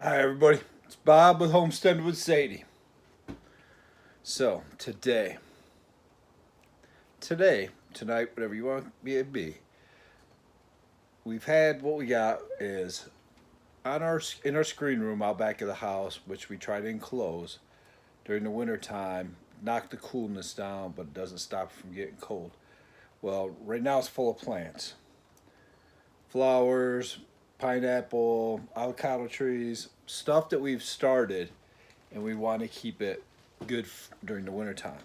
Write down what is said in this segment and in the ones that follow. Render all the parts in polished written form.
Hi, everybody. It's Bob with Homestead with Sadie. So, tonight, whatever you want it be, we've had what we got is on our screen room out back of the house, which we try to enclose during the winter time, knock the coolness down, but it doesn't stop it from getting cold. Well, right now it's full of plants, flowers, pineapple, avocado trees, stuff that we've started and we want to keep it good during the winter time.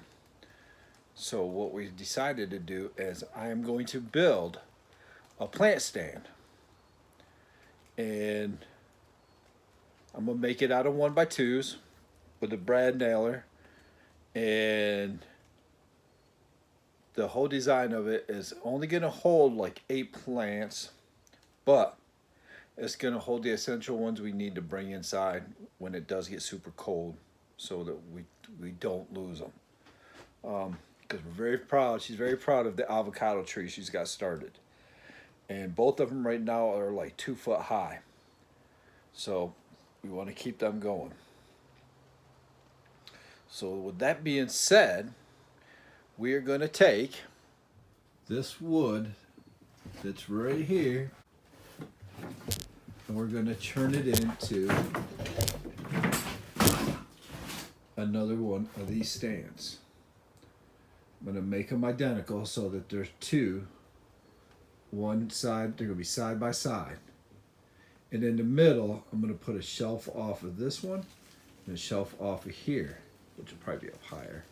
So what we decided to do is I am going to build a plant stand, and I'm gonna make it out of 1x2s with a brad nailer, and the whole design of it is only gonna hold like 8 plants, but it's gonna hold the essential ones we need to bring inside when it does get super cold, so that we don't lose them. Because we're very proud. She's very proud of the avocado tree she's got started, and both of them right now are like 2 foot high. So we want to keep them going. So with that being said, we are going to take this wood that's right here, and we're going to turn it into another one of these stands. I'm going to make them identical so that there's two. One side, they're going to be side by side. And in the middle, I'm going to put a shelf off of this one and a shelf off of here, which will probably be up higher.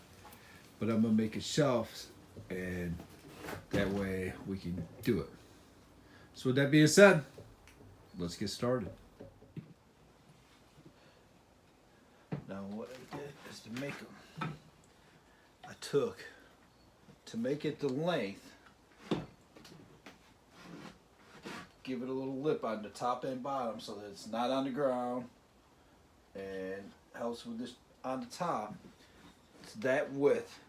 But I'm going to make a shelf, and that way we can do it. So with that being said, let's get started. Now what I did is to make them, I took, to make it the length, give it a little lip on the top and bottom so that it's not on the ground, and helps with this on the top. It's that width.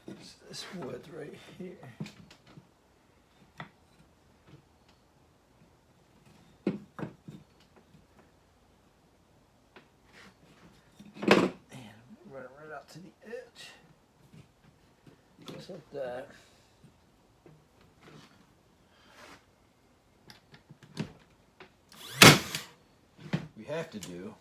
It's this width right here. And run it right out to the edge. Just like that. We have to do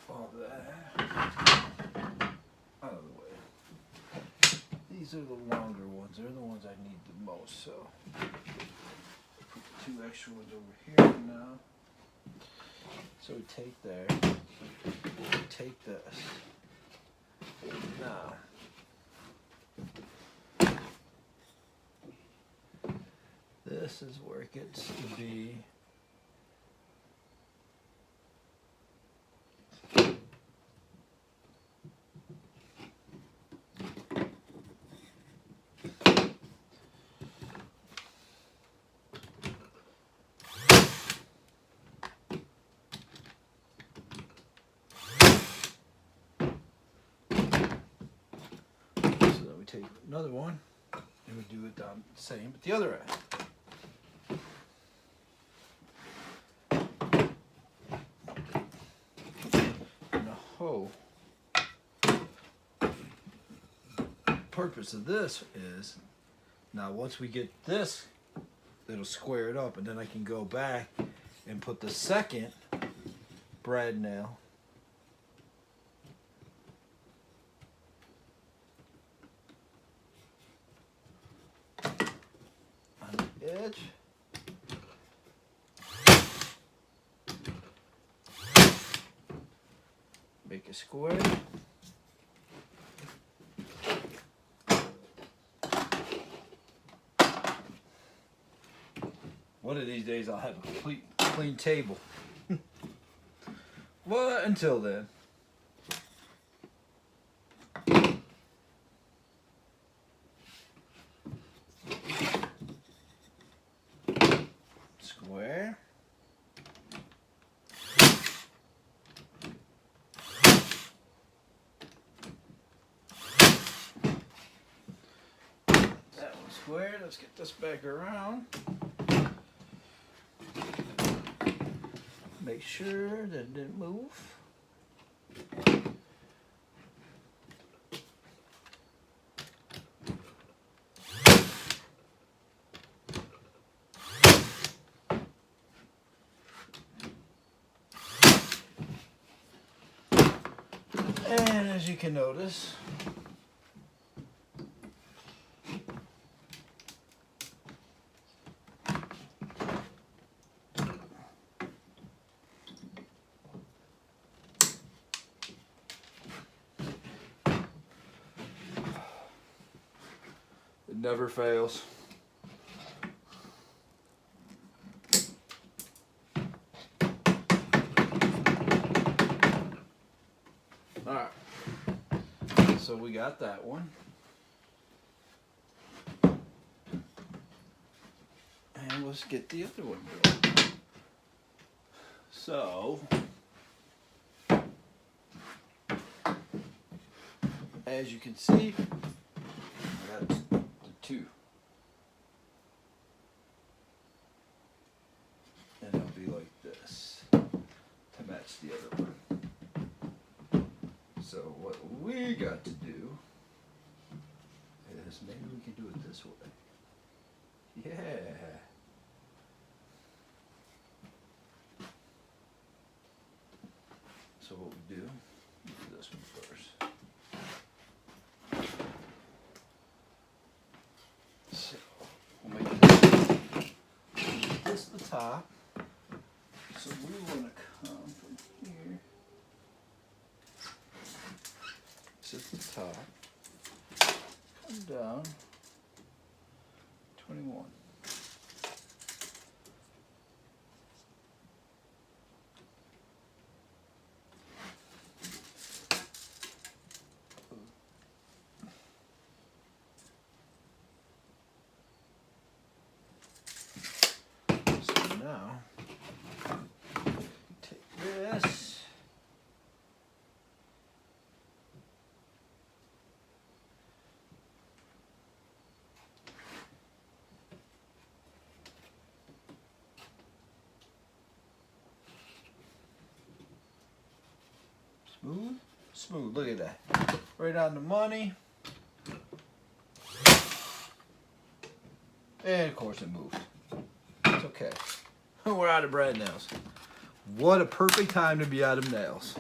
all that out of the way. These are the longer ones. They're the ones I need the most. So put the 2 extra ones over here now. So we take there. We take this. Now this is where it gets to be take another one and we do it down the same at the other end. And the whole purpose of this is, now once we get this, it'll square it up, and then I can go back and put the second brad nail edge. Make a square. One of these days I'll have a complete clean table. Well, until then. Square. That square. Let's get this back around. Make sure that it didn't move. And as you can notice, it never fails. All right, so we got that one. And let's get the other one going. So, as you can see, I got the two. And it'll be like this to match the other one. So what we got to do is maybe we can do it this way. Yeah. So what we do this one first. So we'll make this the top. So we want to come from here. This is the top. Come down. 21. Now, take this, smooth, smooth, look at that, right on the money, and of course it moved, it's okay. We're out of brad nails. What a perfect time to be out of nails.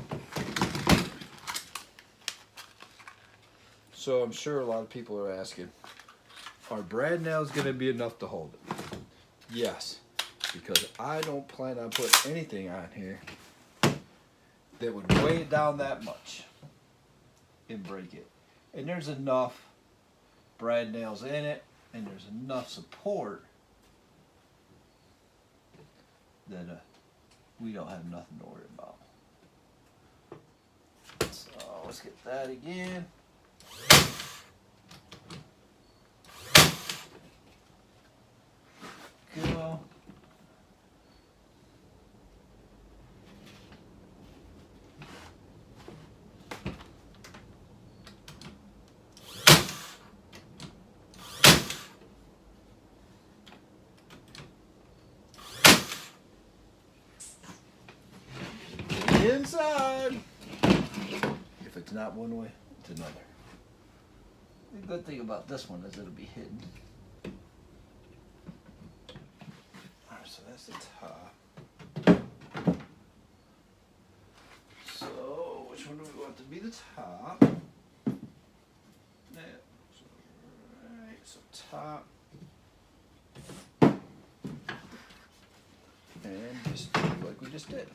So I'm sure a lot of people are asking, are brad nails going to be enough to hold it? Yes, because I don't plan on putting anything on here that would weigh it down that much and break it. And there's enough brad nails in it, and there's enough support that we don't have nothing to worry about. So let's get that again. Go. Inside. If it's not one way, it's another. The good thing about this one is it'll be hidden. Alright, so that's the top. So, which one do we want to be the top? Alright, so top. And just do like we just did.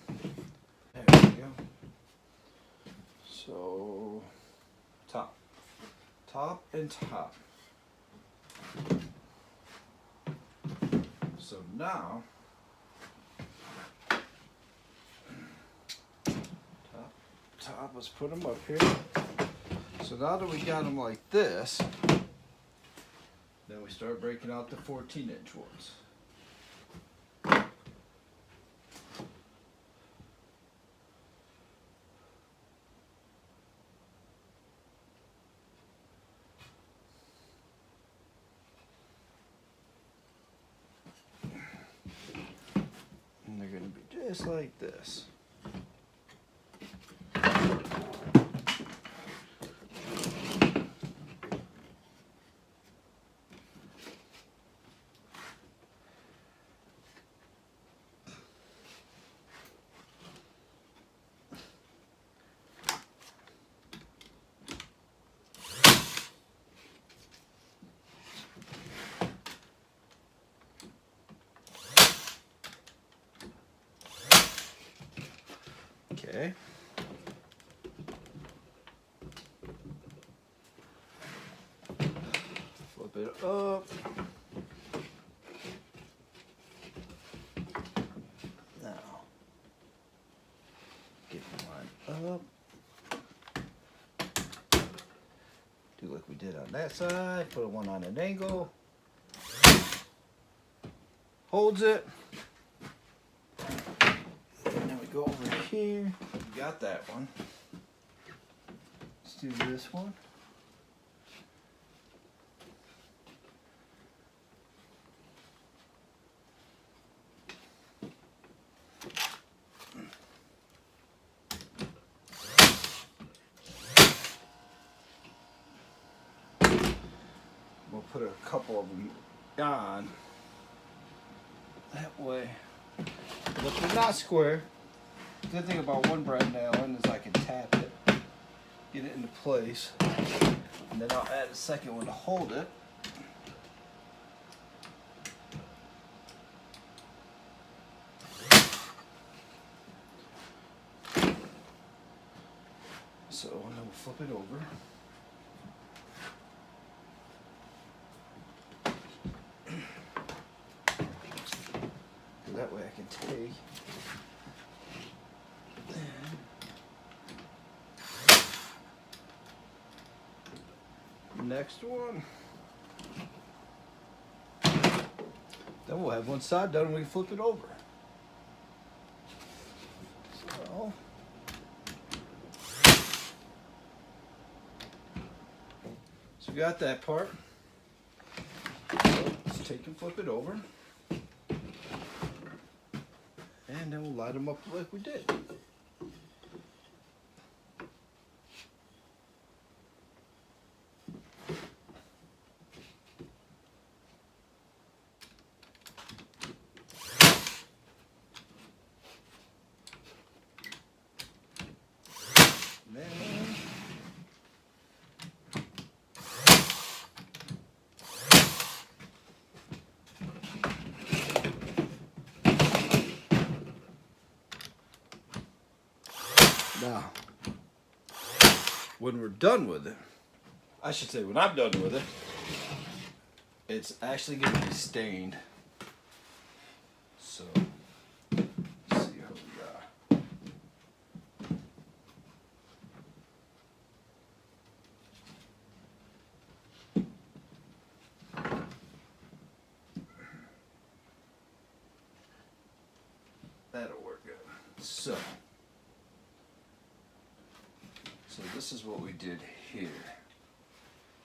There we go. So, top. Top and top. So now, top, let's put them up here. So now that we got them like this, then we start breaking out the 14-inch ones. just like this. Okay. Flip it up. Now, get mine up. Do like we did on that side. Put one on an angle. Holds it. And then we go over here. We got that one. Let's do this one. We'll put a couple of them on. That way. But they're not square. The good thing about one brad nailing is I can tap it, get it into place, and then I'll add a second one to hold it. So, and then we'll flip it over. That way I can take next one. Then we'll have one side done and we can flip it over. So we got that part. So let's take and flip it over. And then we'll light them up like we did. Now, when we're done with it, I should say when I'm done with it, it's actually going to be stained. So, let's see how we got. That'll work good. So this is what we did here.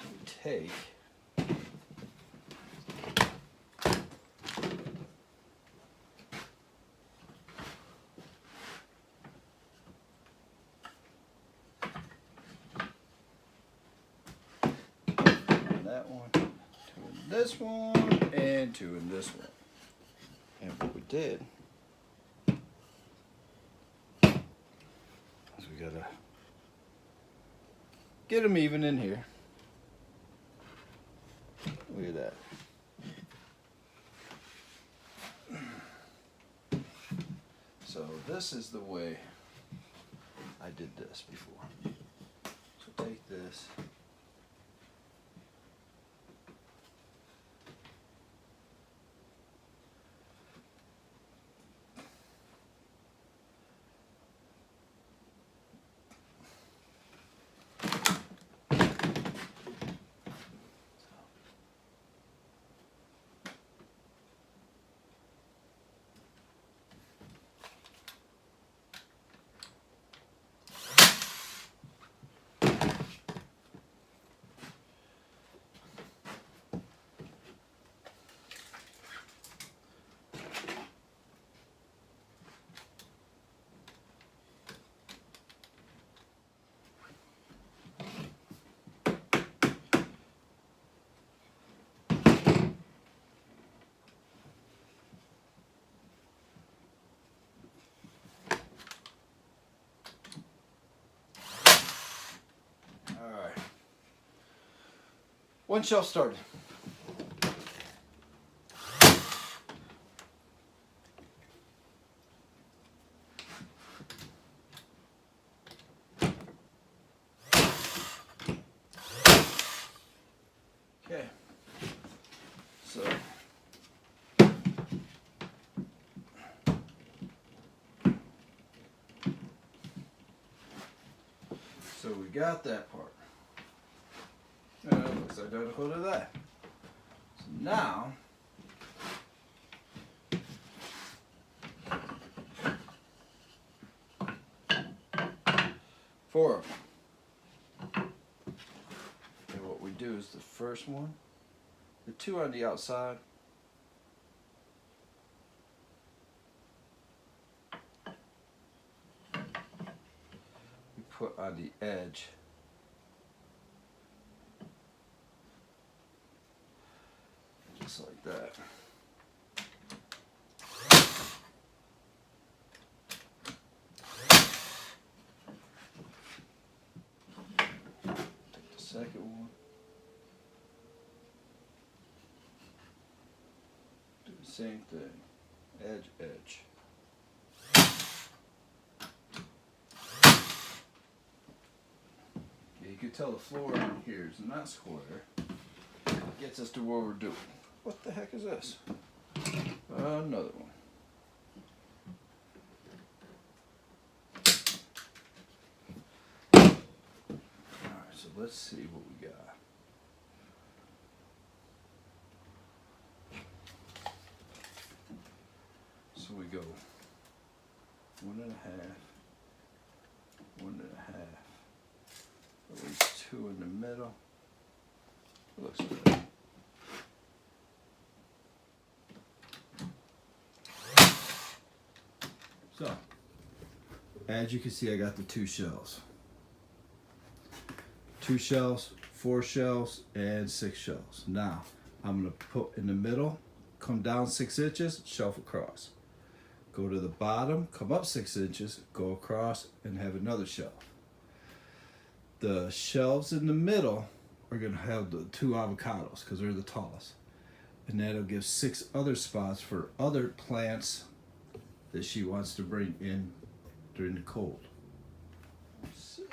We take that one, two in this one, and two in this one. And what we did is we gotta get them even in here. Look at that. So this is the way I did this before. So take this. One shelf started. Okay. So we got that part. It looks identical to that. So now, four of them. And what we do is the first one, the two on the outside, we put on the edge. Just like that. Take the second one. Do the same thing. Edge, edge. Yeah, you can tell the floor in here is not square. Gets us to where we're doing. What the heck is this? Another one. Alright, so let's see what we got. So we go 1.5, 1.5, at least 2 in the middle. Looks good. So, as you can see, I got the 2 shelves. 2 shelves, 4 shelves, and 6 shelves. Now, I'm going to put in the middle, come down 6 inches, shelf across. Go to the bottom, come up 6 inches, go across, and have another shelf. The shelves in the middle are going to have the 2 avocados because they're the tallest. And that'll give 6 other spots for other plants that she wants to bring in during the cold. 6.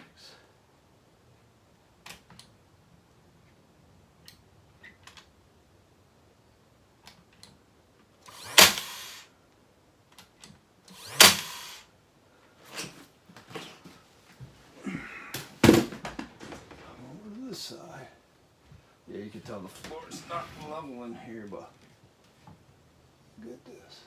Over to this side. Yeah, you can tell the floor is not level in here, but get this.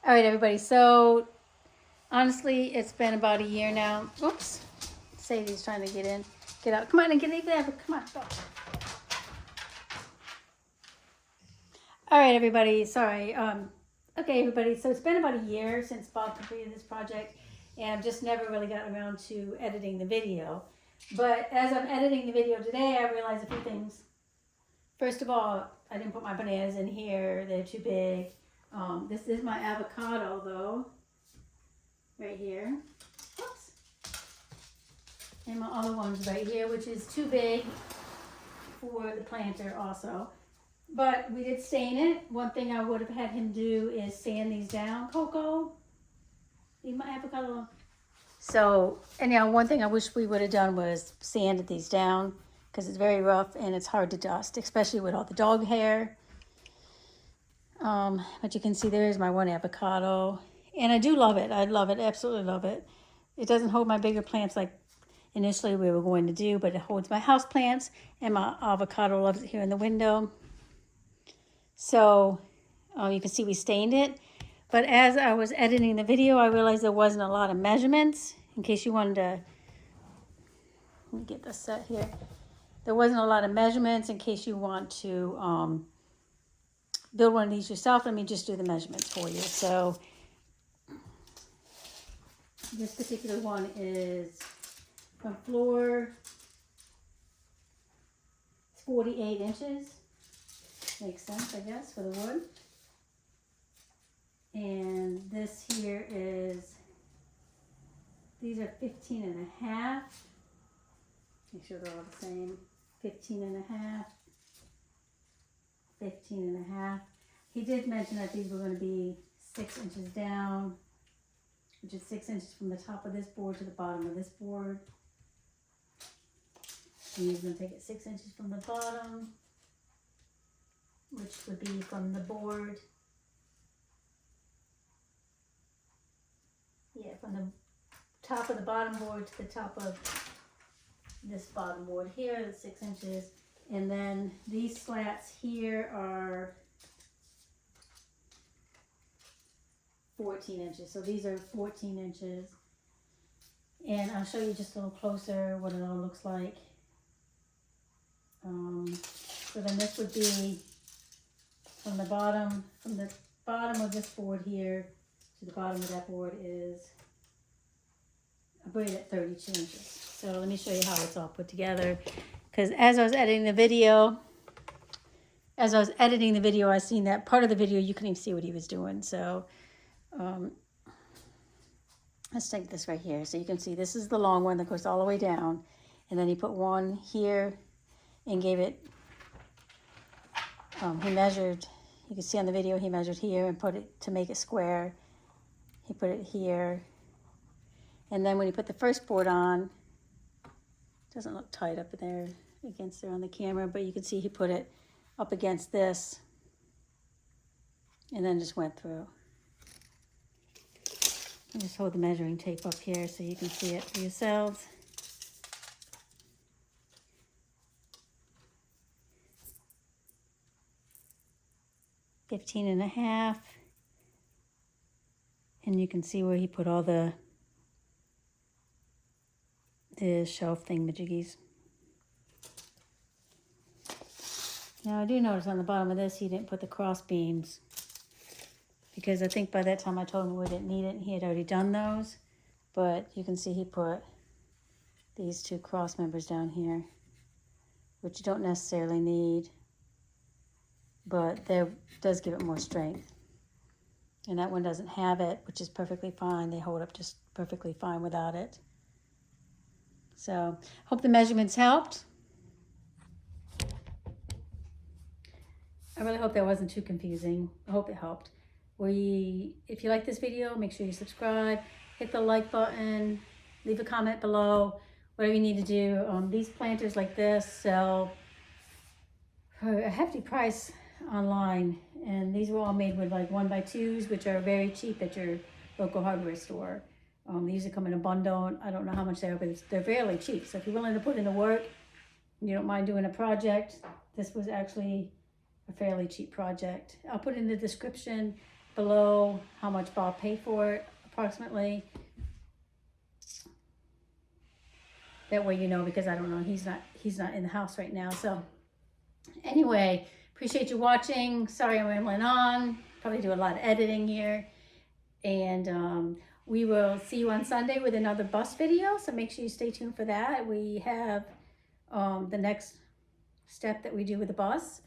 All right, everybody. So honestly, it's been about a year now. Oops. Sadie's trying to get in. Get out. Come on and get in there. Come on. Go. All right, everybody. Sorry. Okay, everybody. So it's been about a year since Bob completed this project, and I've just never really gotten around to editing the video. But as I'm editing the video today, I realized a few things. First of all, I didn't put my bananas in here. They're too big. This is my avocado, though, right here. Oops. And my other one's right here, which is too big for the planter also. But we did stain it. One thing I would have had him do is sand these down. Coco, leave my avocado alone. So, anyhow, one thing I wish we would have done was sanded these down because it's very rough and it's hard to dust, especially with all the dog hair. But you can see there's my one avocado. And I do love it. I love it. Absolutely love it. It doesn't hold my bigger plants like initially we were going to do, but it holds my house plants, and my avocado loves it here in the window. So you can see we stained it. But as I was editing the video, I realized there wasn't a lot of measurements in case you wanted to me get this set here. There wasn't a lot of measurements in case you want to build one of these yourself. Let me just do the measurements for you. So this particular one is from floor, it's 48 inches. Makes sense, I guess, for the wood. And this here is, these are 15 and a half. Make sure they're all the same. 15 and a half. 15 and a half. He did mention that these were going to be 6 inches down, which is 6 inches from the top of this board to the bottom of this board. And he's going to take it 6 inches from the bottom, which would be from the board. Yeah, from the top of the bottom board to the top of this bottom board here, that's 6 inches. And then these slats here are 14 inches. So these are 14 inches. And I'll show you just a little closer what it all looks like. So then this would be from the bottom of this board here to the bottom of that board is, I put it at 32 inches. So let me show you how it's all put together. Because as I was editing the video, I seen that part of the video you couldn't even see what he was doing. So let's take this right here. So you can see this is the long one that goes all the way down. And then he put one here and gave it, he measured, you can see on the video, he measured here and put it to make it square. He put it here. And then when he put the first board on, it doesn't look tight up there against there on the camera, but you can see he put it up against this and then just went through. And just hold the measuring tape up here so you can see it for yourselves. $15.5. And you can see where he put all the shelf thingamajiggies. Now I do notice on the bottom of this he didn't put the cross beams, because I think by that time I told him we didn't need it and he had already done those. But you can see he put these two cross members down here, which you don't necessarily need, but that does give it more strength. And that one doesn't have it, which is perfectly fine. They hold up just perfectly fine without it. So, hope the measurements helped. I really hope that wasn't too confusing. I hope it helped. If you like this video, make sure you subscribe, hit the like button, leave a comment below, whatever you need to do. These planters like this sell for a hefty price online, and these were all made with like 1x2s, which are very cheap at your local hardware store. They usually come in a bundle. I don't know how much they are, but they're fairly cheap. So if you're willing to put in the work, and you don't mind doing a project, this was actually a fairly cheap project. I'll put in the description below how much Bob paid for it, approximately. That way you know, because I don't know, he's not in the house right now. So anyway, appreciate you watching. Sorry I'm rambling on. Probably do a lot of editing here. And we will see you on Sunday with another bus video. So make sure you stay tuned for that. We have the next step that we do with the bus.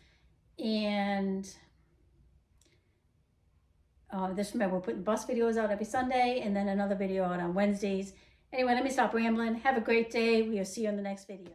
And just remember, we're putting bus videos out every Sunday and then another video out on Wednesdays. Anyway, let me stop rambling. Have a great day. We'll see you in the next video.